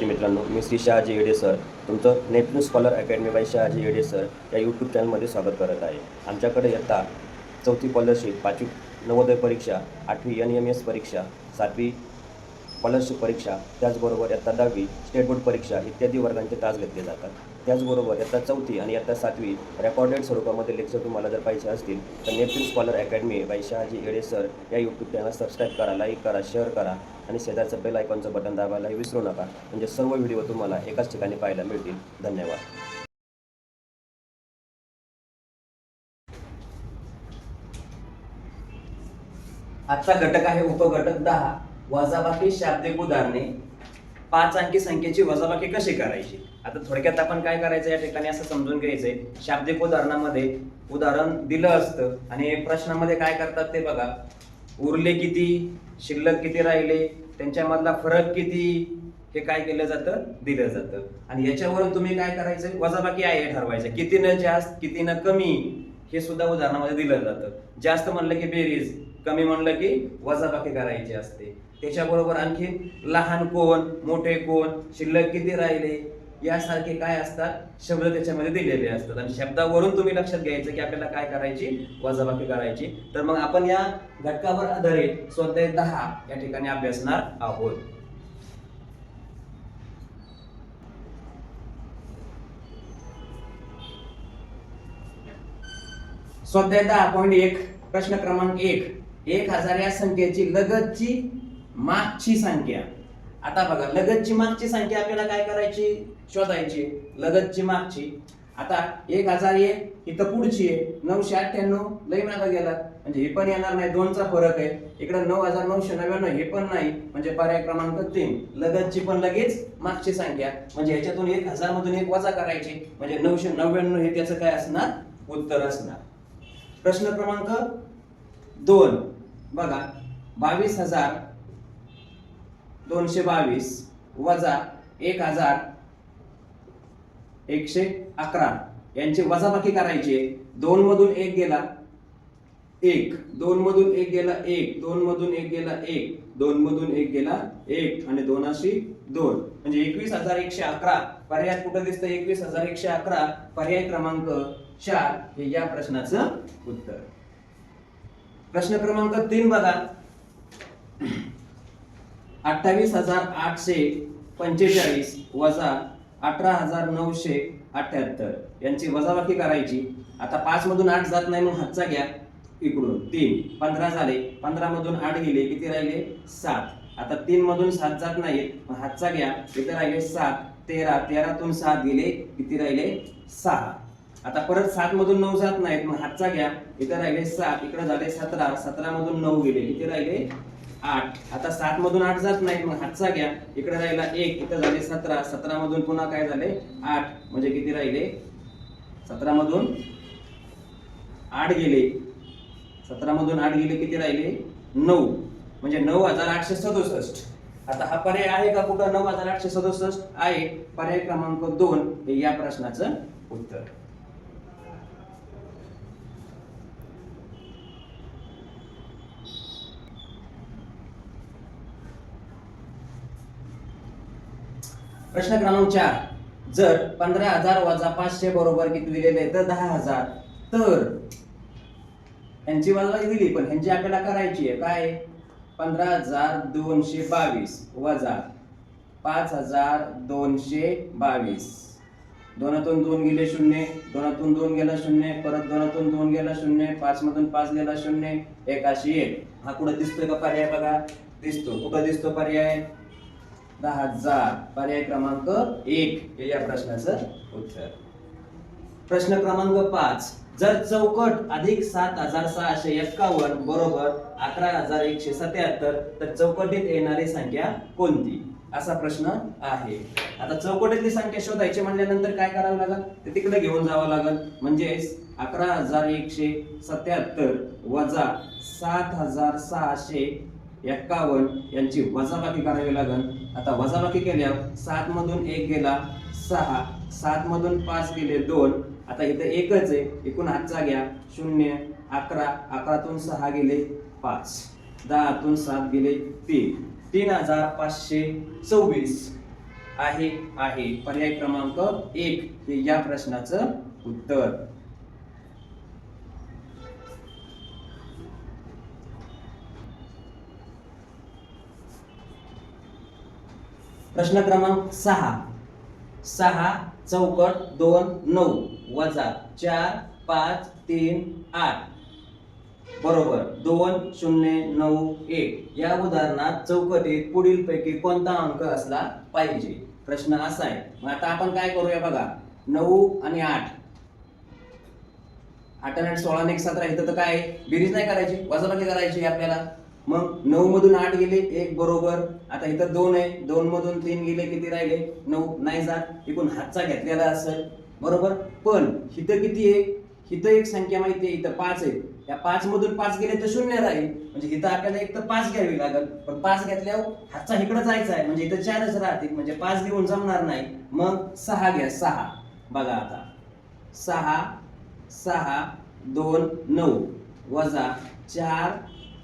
विद्यार्थी मित्रांनो, मी श्री शहाजी येडे सर तुमचं Neptune scholar academy by Shahaji Yede sir या यूट्यूब चॅनलमध्ये स्वागत करत आहे. आमच्याकडे इयत्ता 4थी स्कॉलरशिप, 5वी नवोदय परीक्षा, 8वी NMS परीक्षा, 7वी स्कॉलरशिप परीक्षा, त्याचबरोबर इयत्ता 10वी स्टेट बोर्ड परीक्षा इत्यादी वर्गांचे तास घेतले जातात. त्याचबरोबर इयत्ता 4थी आणि इयत्ता 7वी रेकॉर्डेड स्वरूपामध्ये लेक्चर तुम्हाला जर पाहिजे असतील तर Neptune scholar academy by Shahaji Yede sir या यूट्यूब चॅनल सबस्क्राईब करा, लाईक करा, शेअर करा आणि शेजारचं बेल आयकॉनचं बटन दाबायलाही विसरू नका. म्हणजे सर्व व्हिडिओ तुम्हाला एकाच ठिकाणी पाहायला मिळतील. धन्यवाद. आजचा घटक आहे उपघटक 10 वजाबाकी शाब्दिक उदाहरणे. 5 अंकी संख्येची वजाबाकी कशी करायची. आता थोडक्यात आपण काय करायचं या ठिकाणी असं समजून घ्यायचंय. शाब्दिक उदाहरणामध्ये उदाहरण दिलं असतं आणि प्रश्नामध्ये काय करतात ते बघा. उरले किती, शिल्लक किती राहिले, त्यांच्यामधला फरक किती, हे काय केलं जातं, दिलं जातं. आणि याच्यावरून तुम्ही काय करायचं, वजाबाकी आहे हे ठरवायचं. किती न जास्त, किती न कमी, हे सुद्धा उदाहरणामध्ये दिलं जातं. जास्त म्हणलं की बेरीज, कमी म्हणलं की वजाबाकी करायची असते. त्याच्याबरोबर आणखी लहान कोण, मोठे कोण, शिल्लक किती राहिले, यासारखे काय असतात शब्द त्याच्यामध्ये दिलेले असतात. आणि शब्दावरून तुम्ही लक्षात घ्यायचं की आपल्याला काय करायची, वजाबाकी करायची. तर मग आपण या घटकावर आधारित स्वाध्याय 10 या ठिकाणी अभ्यासणार आहोत. स्वाध्याय 10.1 प्रश्न क्रमांक 1. 1000 या संख्येची लगतची मागची संख्या. आता बघा, लगतची मागची संख्या आपल्याला काय करायची, शोधायची. लगतची मागची. आता 1001 इथं पुढची आहे 998, लई मागे गेला म्हणजे हे पण येणार नाही, 2 चा फरक आहे. इकडे 9999 हे पण नाही, म्हणजे पर्याय क्रमांक 3. लगतची पण लगेच मागची संख्या, म्हणजे ह्याच्यातून 1000 मधून 1 वजा करायची, म्हणजे 999 हे त्याचं काय असणार, उत्तर असणार. प्रश्न क्रमांक 2 बघा. 22,222 वजा 1,111 यांची वजाबाकी करायची. 2 मधून 1 गेला 1, 2 मधून 1 गेला 1, 2 मधून 1 गेला 1, 2 मधून 1 गेला 1 आणि 2 अशी 2, म्हणजे 21,111. पर्याय कुठं दिसतं, 21,111 पर्याय क्रमांक 4 हे या प्रश्नाचं उत्तर. प्रश्न क्रमांक 3 बघा. 28,845 वजा 18,978 यांची वजाबाकी करायची. आता 5 मधून 8 जात नाही, मग हातचा घ्या इकडून 3, 15 झाले. 15 मधून 8 गेले, किती राहिले, 7. आता 3 मधून 7 जात नाहीत, मग हातचा घ्या, इथे राहिले 7. 13, 13 तून 7 गेले, किती राहिले, 6. आता परत 7 मधून 9 जात नाहीत, मग हातचा घ्या, इथे राहिले 7, इकडे झाले 17. 17 मधून 9 गेले, किती राहिले, 8. आता 7 मधून 8 जात नाहीत, मग हातचा घ्या, इकडे राहिला 1, इथे झाले 17. 17 मधून पुन्हा काय झाले, 8, म्हणजे किती राहिले, 17 मधून 8 गेले, 17 मधून 8 गेले, किती राहिले, 9, म्हणजे 9,867. आता हा पर्याय आहे का कुठं, 9,867 आहे. पर्याय क्रमांक 2 हे या प्रश्नाचं उत्तर. प्रश्न क्रमांक 4. जर 15,000 वजा 500 बरोबर किती दिलेले आहे, तर 10,000. तर यांची वजाबाकी दिली, पण ह्यांची आपल्याला करायची आहे. काय, 15,222 वजा 5,222. 2तून 2 गेले 0, 2तून 2 गेला 0, परत 2तून 2 गेला 0, 5 मधून 5 गेला 0, 1,1. हा कुठं दिसतोय का पर्याय, बघा दिसतो. कुठं दिसतो पर्याय, 10,000 पर्याय क्रमांक 1 हे या प्रश्नाचं उत्तर. प्रश्न क्रमांक 5. जर चौकट अधिक 7,651 बरोबर 11,177 तर चौकटीत येणारी संख्या कोणती, असा प्रश्न आहे. आता चौकटीतली संख्या शोधायची म्हणल्यानंतर काय करावं लागेल, ते तिकडे घेऊन जावं लागेल. म्हणजेच 11,177 वजा 7,651 यांची वजाबाकी करावी लागेल. आता वजाबाकी केल्यावर 7 मधून 1 गेला 6, 7 मधून 5 गेले 2. आता इथे एकच आहे, एकूण हातचा घ्या 0, 11, 11तून 6 गेले 5, 10तून 7 गेले 3, 3,524. आहे आहे पर्याय क्रमांक 1 हे या प्रश्नाचं उत्तर. प्रश्न क्रमांक 6 चौकट 2 9 वजा 4 5 3 8 बरोबर 2 0 9 1 या उदाहरणात चौकटीत पुढील पैकी कोणता अंक असला पाहिजे. प्रश्न असा आहे. मग आता आपण काय करूया बघा. 9 आणि 8 8 आणि 16 आणि 17 इथं तर काय बेरीज नाही करायची, वजाबाकी करायची आपल्याला. मग 9 मधून 8 गेले 1 बरोबर. आता इथं 2 आहे, 2 मधून 3 गेले किती राहिले 9 नाही जात. एकूण हातचा घेतलेला असेल बरोबर. पण इथं किती आहे, इथं एक संख्या माहिती आहे, इथं 5 आहे. या 5 मधून 5 गेले तर 0 राहील. म्हणजे इथं आपल्याला एक तर 5 घ्यावी लागेल. पण 5 घेतल्यावर हातचा इकडे जायचा आहे म्हणजे इथं 4च राहतील. म्हणजे 5 घेऊन जमणार नाही. मग 6 घ्या. 6 बघा आता 6 2 9 वजा 4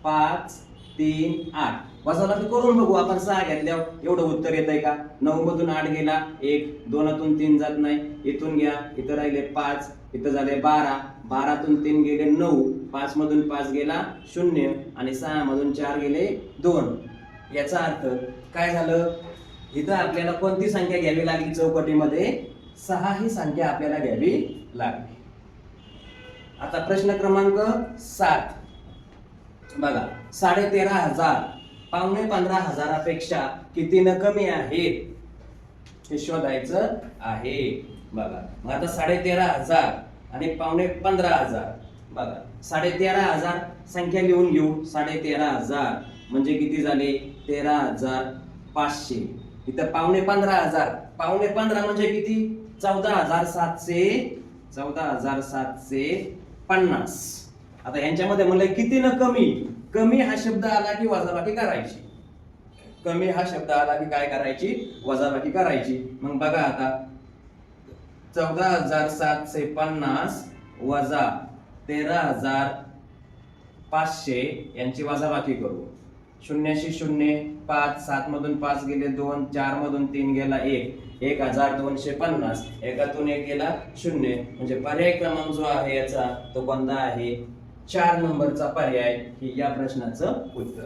5 3 8 वजाबाकी करून बघू आपण. 6 घेतल्यावर एवढं उत्तर येतंय का. 9 मधून 8 गेला 1, 2तून 3 जात नाही, इथून घ्या, इथं राहिले 5, इथं झाले 12, 12तून 3 गेले 9, 5 मधून 5 गेला 0 आणि 6 मधून 4 गेले 2. याचा अर्थ काय झालं, इथं आपल्याला कोणती संख्या घ्यावी लागली चौकटीमध्ये, 6 ही संख्या आपल्याला घ्यावी लागली. आता प्रश्न क्रमांक 7 बघा. 13,500 पावणे 15,000पेक्षा कितीनं कमी आहेत हे शोधायचं आहे. बघा मग आता 13,500 आणि पावणे 15,000 बघा. 13,500 संख्या लिहून घेऊ. 13,500 म्हणजे किती झाले 13,500. इथं पावणे 15,000, पावणे 15 म्हणजे किती 14,750. आता यांच्यामध्ये म्हणलं किती न कमी. कमी हा शब्द आला की वजाबाकी करायची. कमी हा शब्द आला की काय करायची, वजाबाकी करायची. मग बघा आता 14,750 वजा 13,500 यांची वजाबाकी करू. 0 शी 0 5, 7 मधून 5 गेले 2, 4 मधून 3 गेला 1, 1,250. एकातून 1 गेला 0. म्हणजे पर्याय क्रमांक जो आहे याचा तो कोणता आहे, 4 नंबरचा पर्याय ही या प्रश्नाचं उत्तर.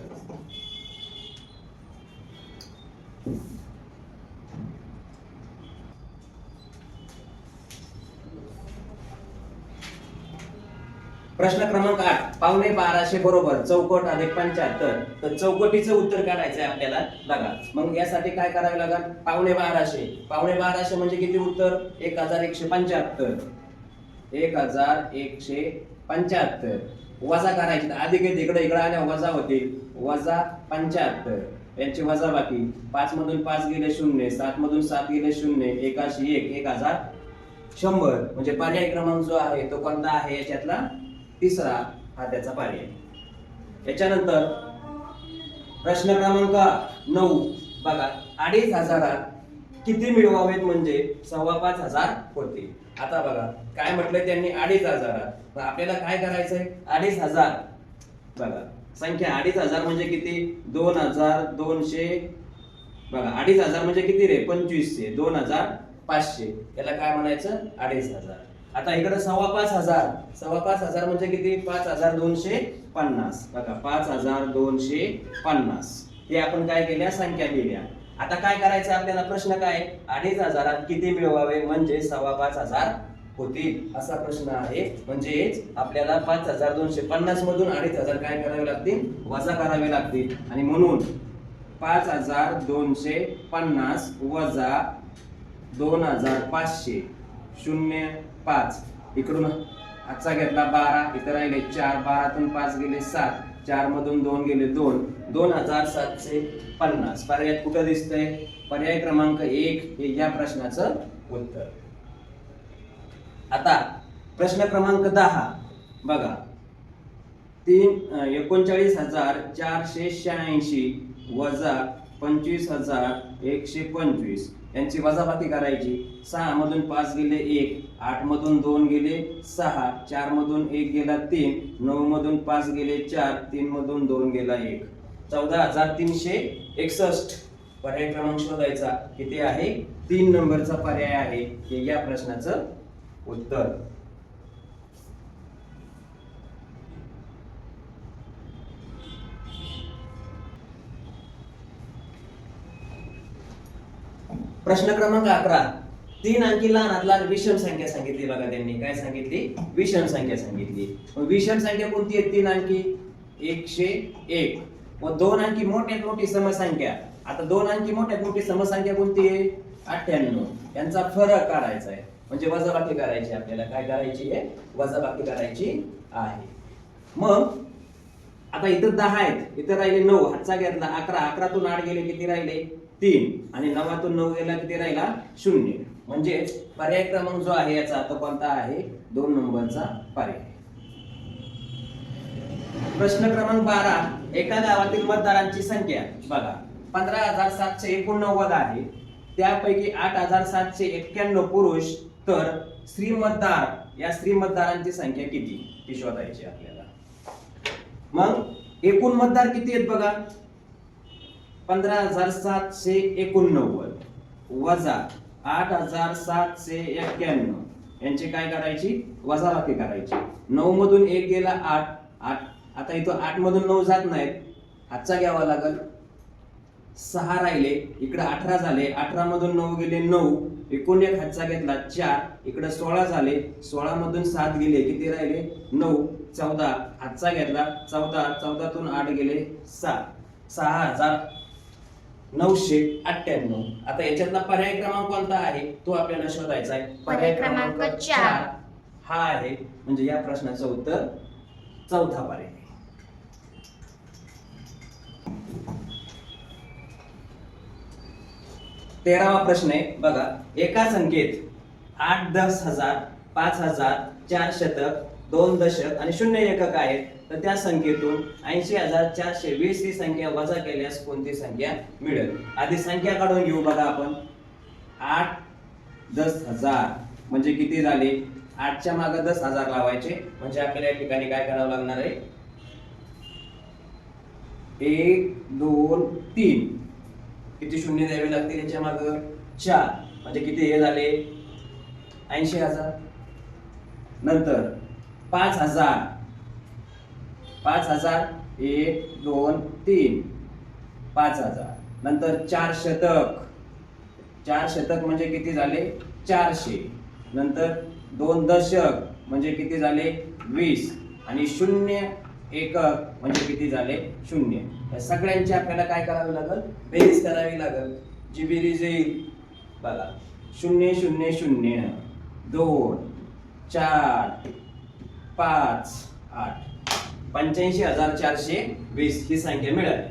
प्रश्न क्रमांक 8 पावणे 1200 बरोबर चौकट अधिक 75. तर चौकटीचं उत्तर काढायचं आहे आपल्याला. बघा मग यासाठी काय करावे लागेल, पावणे 1200. पावणे 1200 म्हणजे किती उत्तर 1175. 1175 वजा करायची. अधिक इकडे आल्या वजा होते, वजा 75 यांची वजाबाकी. 5 मधून 5 गेले 0, 7 मधून 7 गेले 0, 1शी 1, 1100. म्हणजे पर्याय क्रमांक जो आहे तो कोणता आहे याच्यातला तिसरा हा त्याचा पर्याय. याच्यानंतर प्रश्न क्रमांक 9 बघा. 2,500 किती मिळवावेत म्हणजे 5,500 होते. आता बघा काय म्हटलंय त्यांनी 2,500. आपल्याला काय करायचंय 2,500 बघा. संख्या 2,500 म्हणजे किती 2,200. बघा 2,500 म्हणजे किती रे 2500. 2,500 याला काय म्हणायचं 2,500. आता इकडे 5,500 म्हणजे किती 5,250. बघा 5,250 हे आपण काय केल्या संख्या लिहिल्या. आता काय करायचं आपल्याला प्रश्न काय 2,500 किती मिळवावे म्हणजे 5,500 होतील असा प्रश्न आहे. म्हणजेच आपल्याला 5,250 मधून 2,500 काय करावे लागतील वजा करावे लागतील. आणि म्हणून 5,250 वजा 2,500 0,5 इकडून हातचा घेतला 12, इथं राहिले 4, 12तून 5 गेले 7, 4 मधून 2 गेले 2, 2,750. पर्याय कुठं दिसतंय, पर्याय क्रमांक 1 हे या प्रश्नाचं उत्तर. आता प्रश्न क्रमांक 10 बघा. 39,486 वजा 25,125 यांची वजाबाकी करायची. 6 मधून 5 गेले 1, 8 मधून 2 गेले 6, 4 मधून 1 गेला 3, 9 मधून 5 गेले 4, 3 मधून 2 गेला 1. 14,361 पर्याय क्रमांक शोधायचा. किती आहे? 3 नंबरचा पर्याय आहे हे या प्रश्नाचं उत्तर. प्रश्न क्रमांक 11. 3 अंकी लहानात लहान विषम संख्या सांगितली. बघा त्यांनी काय सांगितली? विषम संख्या सांगितली. मग विषम संख्या कोणती आहे? 3 अंकी 101. मग 2 अंकी मोठ्यात मोठी समसंख्या. आता 2 अंकी मोठ्यात मोठी समसंख्या कोणती आहे? 98. यांचा फरक काढायचा आहे म्हणजे वजाबाकी करायची. आपल्याला काय करायची आहे? वजाबाकी करायची आहे. मग आता इथं 10 आहेत, इथं राहिले 9. हातचा घेतला 11. 11तून 8 गेले किती राहिले? 3. आणि 9तून 9 गेला किती राहिला? 0. म्हणजे पर्याय क्रमांक जो आहे याचा तो कोणता आहे? 2 नंबरचा पर्याय. प्रश्न क्रमांक 12. एका गावातील मतदारांची संख्या बघा 15,789 आहे. त्यापैकी 8,791 पुरुष. तर स्त्री मतदार या स्त्री मतदारांची संख्या किती ती शोधायची आपल्याला. मग एकूण मतदार किती आहेत बघा? 15,789 वजा 8,791 यांची काय करायची? वजाबाकी करायची. 9 मधून 1 गेला 8. आता इथं 8 मधून 9 जात नाहीत, हातचा घ्यावा लागल. 6 राहिले, इकडे 18 झाले. 18 मधून 9 गेले 9. एकूण एक हातचा घेतला 4. इकडे 16 झाले. 16 मधून 7 गेले किती राहिले? 9. 14 हातचा घेतला 14. 14तून 8 गेले 7. 6,998. आता याच्यातला पर्याय क्रमांक कोणता आहे तो आपल्याला शोधायचा आहे. पर्याय क्रमांक 4 हा आहे. म्हणजे या प्रश्नाचं उत्तर चौथा पर्याय. 13वा प्रश्न आहे बघा. एका संख्येत 8, 10,000, 5,000, 4 शतक, 2 दशक आणि 0 एकक आहेत. तर त्या संख्येतून 80,420 ही संख्या वजा केल्यास कोणती संख्या मिळेल? आधी संख्या काढून घेऊ बघा आपण. 8, 10,000 म्हणजे किती झाले? 8च्या मागे 10,000 लावायचे. म्हणजे आपल्याला या ठिकाणी काय करावं लागणार आहे? 1, 2, 3 किती शून्य द्यावे लागतील याच्या मागे? 4. म्हणजे किती हे झाले? 80,000. नंतर 5,000. 5,000 1, 2, 3 5,000. नंतर 4 शतक. 4 शतक म्हणजे किती झाले? 400. नंतर 2 दशक म्हणजे किती झाले? 20. आणि 0 एकक म्हणजे किती झाले? 0. या सगळ्यांची आपल्याला काय करावी लागेल? बेरीज करावी लागेल. जी बेरीज येईल बघा 0 0 0 2 4 5 8 85,420 ही संख्या मिळाली.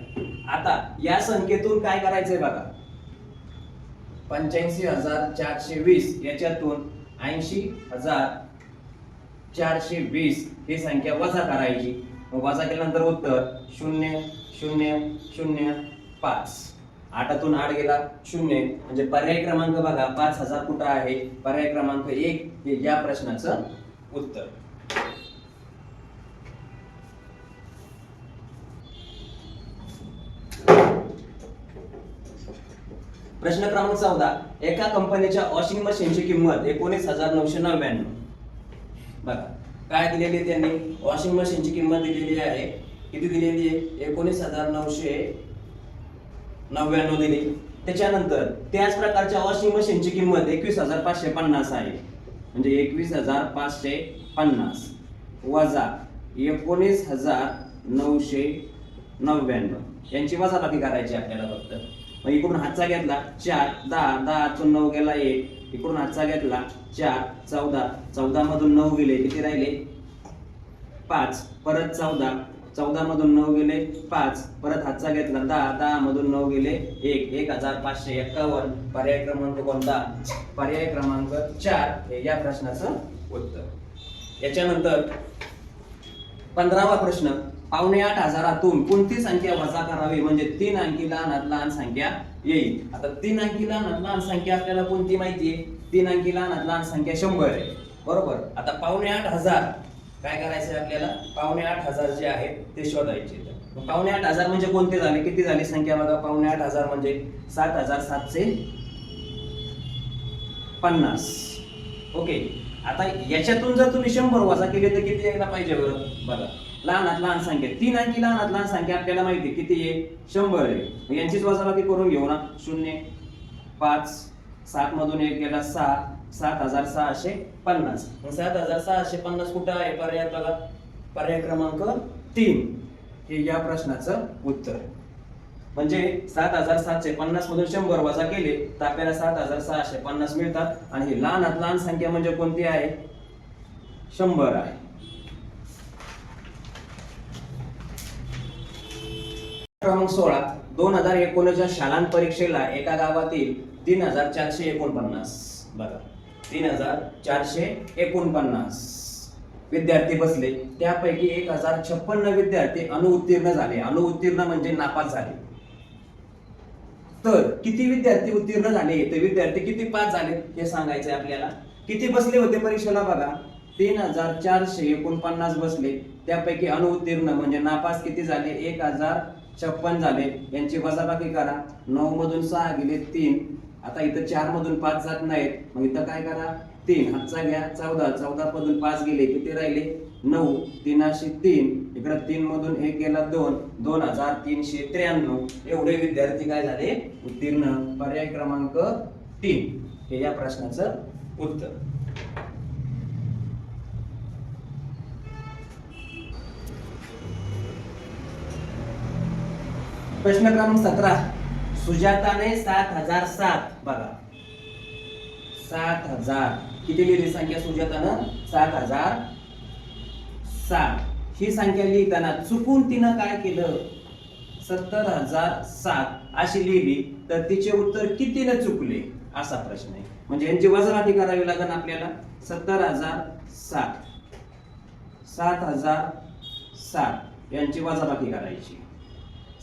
आता या संख्येतून काय करायचंय बघा. 85,420 याच्यातून 80,420 ही संख्या वजा करायची. मग वजा केल्यानंतर उत्तर 0 0 0 5. 8तून 8 गेला 0. म्हणजे पर्याय क्रमांक बघा 5,000 कुठं आहे? पर्याय क्रमांक 1 हे या प्रश्नाचं उत्तर. प्रश्न क्रमांक 14. एका कंपनीच्या वॉशिंग मशीनची किंमत 19,999. बघा काय दिलेली आहे त्यांनी? वॉशिंग मशीनची किंमत दिलेली आहे. किती दिलेली आहे? 19,999 दिली. त्याच्यानंतर त्याच प्रकारच्या वॉशिंग मशीनची किंमत 21,550 आहे. म्हणजे 21,550 वजा 19,999 यांची वजाबाकी करायची आपल्याला फक्त. मग इकडून हातचा घेतला 4. 10 10तून 9 गेला 1. इकडून हातचा घेतला 4. 14 14 मधून 9 गेले किती राहिले? 5. परत 14 14 मधून 9 गेले 5. परत हातचा घेतला 10 10 मधून 9 गेले 1. 1,551. पर्याय क्रमांक कोणता? पर्याय क्रमांक 4 हे या प्रश्नाचं उत्तर. याच्यानंतर 15वा प्रश्न. 7,500 कोणती संख्या वजा करावी म्हणजे 3 अंकी लहानात लहान संख्या येईल? आता 3 अंकी लहानात लहान संख्या आपल्याला कोणती माहिती आहे? 3 अंकी लहानात लहान संख्या 100 आहे बरोबर. आता 7,500 काय करायचं आपल्याला 8,500 जे आहेत ते शोधायचे. 8,500 म्हणजे कोणते झाले, किती झाली संख्या बघा. 8,500 म्हणजे 7,750. ओके. आता याच्यातून जर तुम्ही 100 वजा केले तर किती यायला पाहिजे बरं बघा. लहानात लहान संख्या 3 अंकी लहानात लहान संख्या आपल्याला माहिती आहे किती आहे, 100 आहे. यांचीच वजाबाकी करून घेऊ ना. 0 5 7 मधून 1 गेला 6, 7,650. 7,650 कुठं आहे पर्याय बघा. पर्याय क्रमांक 3 हे या प्रश्नाचं उत्तर. म्हणजे 7,750 मधून 100 वजा केले तर आपल्याला 7,650 मिळतात. आणि ही लहानात लहान संख्या म्हणजे कोणती आहे, 100 आहे. क्रमांक 16 2019च्या शालांत परीक्षेला एका गावातील 3,449 बघा 3,449 विद्यार्थी बसले. त्यापैकी 1,056 विद्यार्थी अनुत्तीर्ण झाले. अनुत्तीर्ण म्हणजे नापास झाले. तर किती विद्यार्थी उत्तीर्ण झाले, तर विद्यार्थी किती पास झाले हे सांगायचंय आपल्याला. किती बसले होते परीक्षेला बघा, 3,449 बसले. त्यापैकी अनुत्तीर्ण म्हणजे नापास किती झाले, 1,056 झाले. यांची वजाबाकी करा. 9 मधून 6 गेले 3. आता इथं 4 मधून 5 जात नाहीत, मग इथं काय करा 3 हातचा घ्या. 14 मधून 5 गेले किती राहिले 9. 3,300 इकडे 3 मधून 1 गेला 2. 2,393 एवढे विद्यार्थी काय झाले उत्तीर्ण. पर्याय क्रमांक 3 हे या प्रश्नाचं उत्तर. प्रश्न क्रमांक 17 सुजाताने 7,007 बघा 7,000 किती लिहिली संख्या सुजातानं 7,007. ही संख्या लिहिताना चुकून तिनं काय केलं 70,007 अशी लिहिली तर तिचे उत्तर कितीने चुकले असा प्रश्न आहे. म्हणजे यांची वजाबाकी करावी लागेल आपल्याला. 70,007 7,007 यांची वजाबाकी करायची.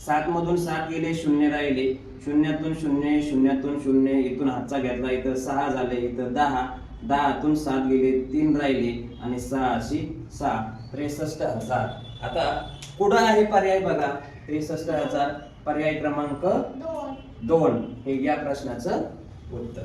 7 मधून 7 गेले 0 राहिले. 0तून 0 0तून 0 इथून हातचा घेतला इथं 6 झाले. इथं 10 10तून 7 गेले 3 राहिले आणि 6 63,000. आता पुढे आहे पर्याय बघा 63,000 पर्याय क्रमांक 2 हे या प्रश्नाचं उत्तर.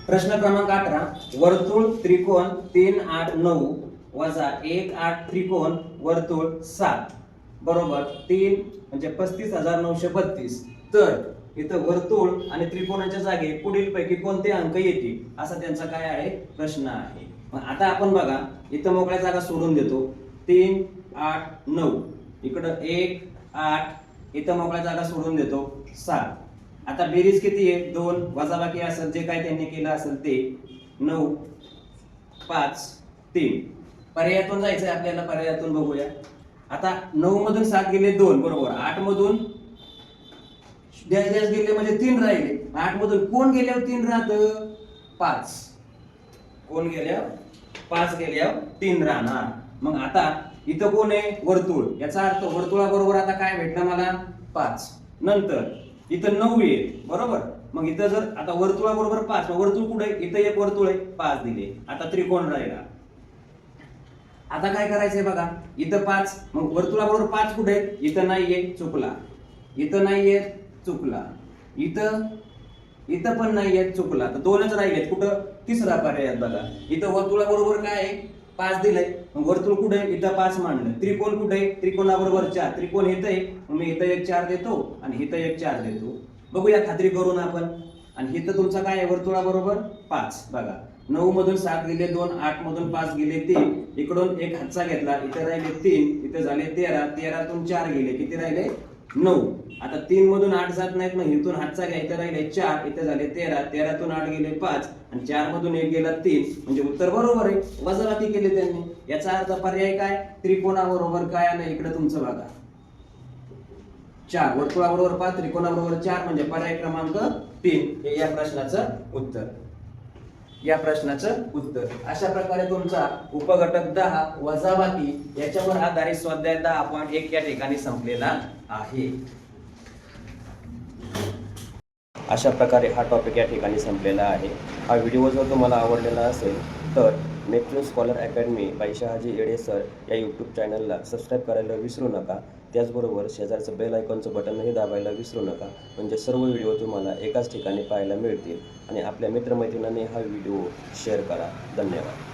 प्रश्न क्रमांक 18 वर्तुळ त्रिकोण 3 8 9 वजा 1 8 त्रिकोण वर्तुळ 7 बरोबर 3 म्हणजे 35,932. तर इथं वर्तुळ आणि त्रिकोणाच्या जागी पुढील पैकी कोणते अंक येतील असा त्यांचा काय आहे प्रश्न आहे. मग आता आपण बघा इथं मोकळ्या जागा सोडून देतो. 3 8 9 इकडं 1 8 इथं मोकळ्या जागा सोडून देतो 7. आता बेरीज किती आहे 2 वजाबाकी असेल जे काय त्यांनी केलं असेल ते 9 5 3. पर्यायातून जायचंय आपल्याला. पर्यायातून बघूया. आता 9 मधून 7 गेले 2 बरोबर. 8 मधून डॅश डॅश गेले म्हणजे 3 राहिले. 8 मधून कोण गेल्यावर 3 राहत 5. कोण गेल्यावर 5 गेल्यावर 3 राहणार. मग आता इथं कोण आहे वर्तुळ. याचा अर्थ वर्तुळाबरोबर आता काय भेटलं मला 5. नंतर इथं 9 आहे बरोबर. मग इथं जर आता वर्तुळाबरोबर 5 मग वर्तुळ कुठे इथं एक वर्तुळ आहे 5 दिले. आता त्रिकोण राहिला. आता काय करायचंय बघा इथं 5 मग वर्तुळाबरोबर 5 कुठे आहे इथं नाहीये चुकला. इथं नाहीये चुकला. इथं पण नाहीये चुकला. तर 2च राहिलेत. कुठं तिसरा पर्याय बघा. इथं वर्तुळाबरोबर काय आहे 5 दिलंय. मग वर्तुळ कुठे इथं 5 मांडलं. त्रिकोण कुठे त्रिकोणाबरोबर 4. त्रिकोण इथं आहे मग मी इथं एक 4 देतो आणि इथं एक 4 देतो. बघूया खात्री करून आपण. आणि इथं तुमचा काय आहे वर्तुळाबरोबर 5 बघा. 9 मधून 7 गेले 2 8 मधून 5 गेले 3 इकडून एक हातचा घेतला इथे राहिले 3 इथे झाले 13 13तून 4 गेले किती राहिले 9. आता 3 मधून 8 जात नाहीत मग इथून हातचा घ्या इथे राहिले 4 इथे झाले 13 13तून 8 गेले 5 आणि 4 मधून 1 गेला 3 म्हणजे उत्तर बरोबर आहे. वजाबाकी केली त्यांनी. याचा अर्थ पर्याय काय त्रिकोणाबरोबर काय आलं इकडे तुमचं बघा 4. वर्तुळाबरोबर 5 त्रिकोणाबरोबर 4 म्हणजे पर्याय क्रमांक 3 हे या प्रश्नाचं उत्तर. या प्रश्नाचं उत्तर. अशा प्रकारे तुमचा उपघटक 10 वजाबाकी याच्यावर आधारित स्वाध्याय 10.1 या ठिकाणी संपलेला आहे. अशा प्रकारे हा टॉपिक या ठिकाणी संपलेला आहे. हा व्हिडिओ जर तुम्हाला आवडलेला असेल तर Neptune scholar academy by Shahaji Yede sir या यूट्यूब चॅनलला सबस्क्राईब करायला विसरू नका. त्याचबरोबर शेजारचं बेल आयकॉनचं बटनही दाबायला विसरू नका. म्हणजे सर्व व्हिडिओ तुम्हाला एकाच ठिकाणी पाहायला मिळतील. आणि आपल्या मित्रमैत्रिणींनी हा व्हिडिओ शेअर करा. धन्यवाद.